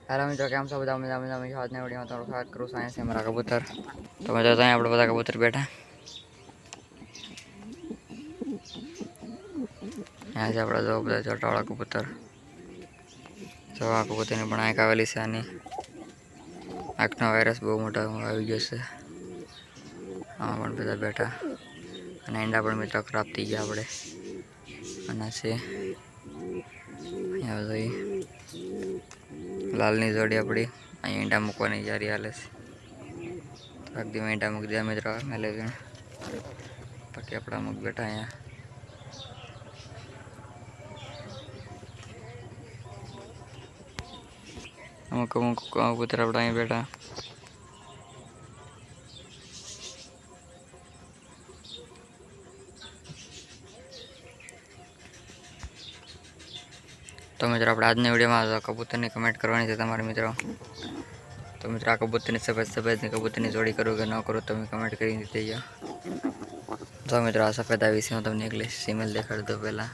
Hello मित्रों, केम छो બધા મજામાં મજામાં આજની વિડીયોમાં તમારું સ્વાગત કરું છું। અહીંયા છે મારા કબૂતર। તમે જોતા અહીંયા આપણે બધા કબૂતર બેઠા। અહીંયા છે આપણા જો બધા ચોટાવાળા કબૂતર। જો આ કબૂતરની પણ આંખ આવેલી છે। આની આંખનો વાયરસ બહુ મોટો આવી ગયો છે। આમાં પણ બધા બેઠા અને ઈંડા પણ મિત્રો ખરાબ થઈ ગયા આપણે। અને છે અહીંયા જોઈ લાલની જોડી આપણી અહીં ઈંડા મૂકવાની જારી હાલે છે। આગળ ઈંડા મૂકી દીધા મિત્રો મેલે ગણ બાકી આપણા અમુક બેઠા અહીંયા। અમુક કબૂતર આપણા અહીં બેઠા। तो मित्रों આપણે આજની વિડીયોમાં કબૂતરની કમેન્ટ કરવાની છે તમારે મિત્રો। તો મિત્રો આ કબૂતરની સફેદની કબૂતરની જોડી કરું કે ન કરું તમે કમેન્ટ કરીને દેજો। જો મિત્રો આ સફેદ આવી છે, હું તમને એક સિમેલ દેખાડી દઉં પહેલાં।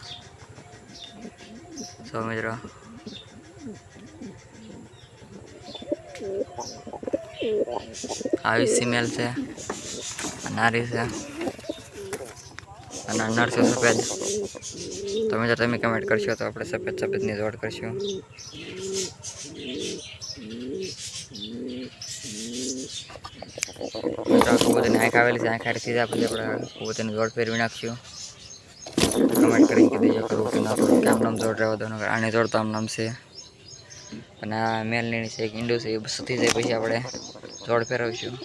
જો મિત્રો આવી સિમેલ છે, નારી છે અને નર છે સફેદ। તો મિત્રો તમે કમેન્ટ કરશો તો આપણે સફેદની જોડ કરશું। કબૂતરની આંખ આવેલી છે, આંખ હારી સીધા પછી આપણે કબૂતરની જોડ ફેરવી નાખશું। કમેન્ટ કરીને કહી દેજો કરું કે ના કરું, કેમ નામ જોડ રહેવા દો। આની જોડ તો આમ નામ છે અને આ મેલની છે એક ઈંડું છે, એ સતી જાય પછી આપણે જોડ ફેરવીશું।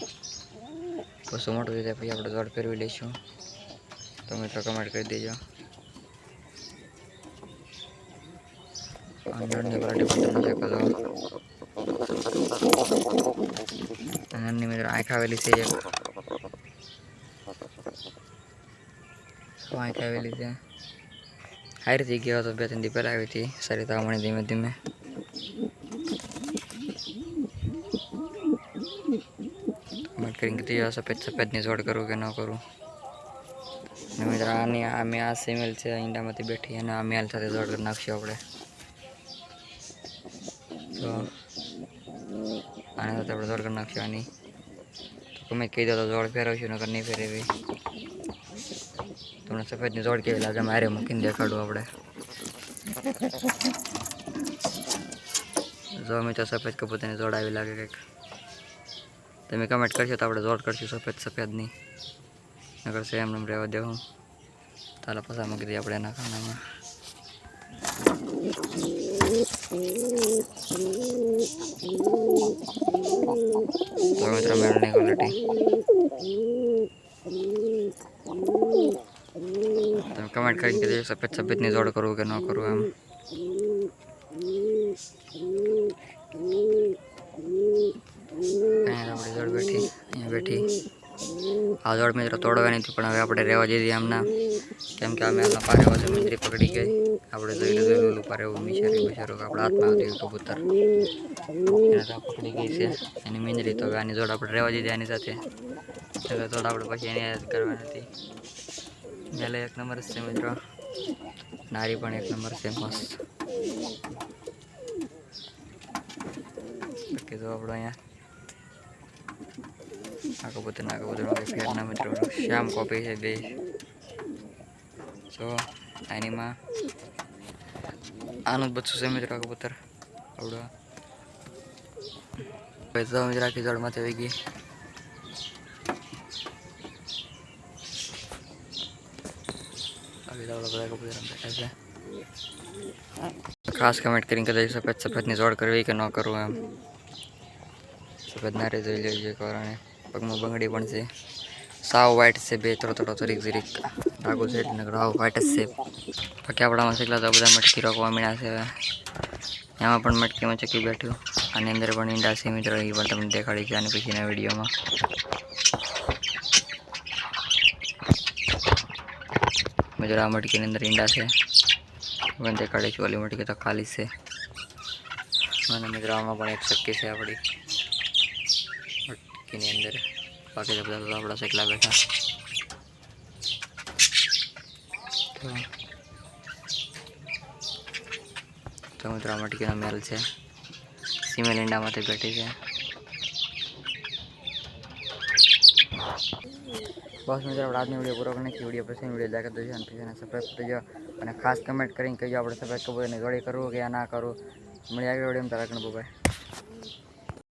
પછી મોટું થઈ જાય પછી આપણે જોડ ફેરવી લઈશું। તો મિત્રો કમેન્ટ કરી દેજો। અંદરની ક્વોલિટી પણ તમે ચેક કરો। અંદરની મિત્રો આંખ આવેલી છે એક, આંખ આવેલી છે હારી થઈ ગયો તો 2-3 દી પહેલાં આવી હતી સારી તાવણી ધીમે ધીમે। કમેન્ટ કરીને કીધું સફેદની જોડ કરું કે ન કરું। મિત્રો આની અમે આ સિમેલ છે ઈંડામાંથી બેઠી અને આ મેલ સાથે જોડ કરી નાખશું આપણે। તો આની સાથે આપણે જોડ કરી નાખશું આની। તો તમે કહી દો તો જોડ ફેરવશું નકર નહીં ફેરવી। તમને સફેદની જોડ કેવી લાગે મારે મૂકીને દેખાડું આપણે। જો મિત્રો સફેદ કબૂતરની જોડ આવી લાગે કંઈક તમે કમેન્ટ કરશો તો આપણે જોડ કરશું સફેદની, નકર છે એમ રહેવા દેવું। ચાલો પાછા મૂકી દઈએ આપણે એના ખાનામાં। તો મિત્રો મેળની ક્વોલિટી તમે કમેન્ટ કરીને કહી દેજો સફેદની જોડ કરવું કે ન કરવું એમ। અહીંયા આપણી જોડ બેઠી, અહીંયા બેઠી। આ જોડ મિત્રો તોડવાની હતી પણ હવે આપણે રહેવા દીધી એમના, કેમ કે અમે એમના પારે વધુ મીંદરી પકડી ગઈ। આપણે જોઈ લીધું પારે એવું મિશારું આપણા હાથમાં આવતી કબૂતર એને તો પકડી ગઈ છે એની મીંદરી। તો હવે આની જોડ આપણે રહેવા દીધી એની સાથે, હવે જોડ આપણે પછી એની યાદ કરવાની હતી। મેલે એક નંબર છે મિત્રો, નારી પણ એક નંબર છે મસ્ત। બાકી તો આપણે અહીંયા આ કબૂતરમાં ફેરના મિત્રો શ્યામ કોપી છે બે। જો આનીમાં આનું જ બચ્ચું છે મિત્રો આ કબૂતર આવડો। તો મિત્રો આખી જોડમાંથી આવી ગઈ। બધા કબૂતર બેઠા છે। ખાસ કમેન્ટ કરીને કદાચ સફેદની જોડ કરવી કે ન કરવું એમ। સફેદ નારી જોઈ લેજો કારણે પગમાં બંગડી પણ છે, સાવ વ્હાઈટ છે, બે થોડો જરીક ડાઘો છે એટલે સાવ વ્હાઈટ જ છે। બાકી આપણામાં શીખલા તો બધા મટકી રોકવા મળ્યા છે। એમાં પણ મટકીમાં ચકી બેઠું, આની અંદર પણ ઈંડા છે મિત્રો, એ પણ તમને દેખાડી છે આની પછીના વિડીયોમાં। મિત્રો આ મટકીની અંદર ઈંડા છે પણ દેખાડીશું, ઓલી મટકી તો ખાલી છે। અને મિત્રો આમાં પણ એક ચક્કી છે આપણી મટકીની અંદર, બાકી તો બધા આપણા શેકલા બેઠા। તો મિત્રો આ મટકીનો મેલ છે, ફિમેલ ઈંડામાંથી બેઠી છે. બસ મિત્રો આપણે આજનો વિડીયો પૂરો કરી વિડીયો પછી વિડીયો લાગે તો અને પછી સબસ્ક્રાઈબ કરજો અને ખાસ કમેન્ટ કરીને કહેજો આપણે સબસ્ક્રાઈબ કરવું અને જોડે કરવું કે ના કરવું. મળી આગળ વિડીયો તારા બાય.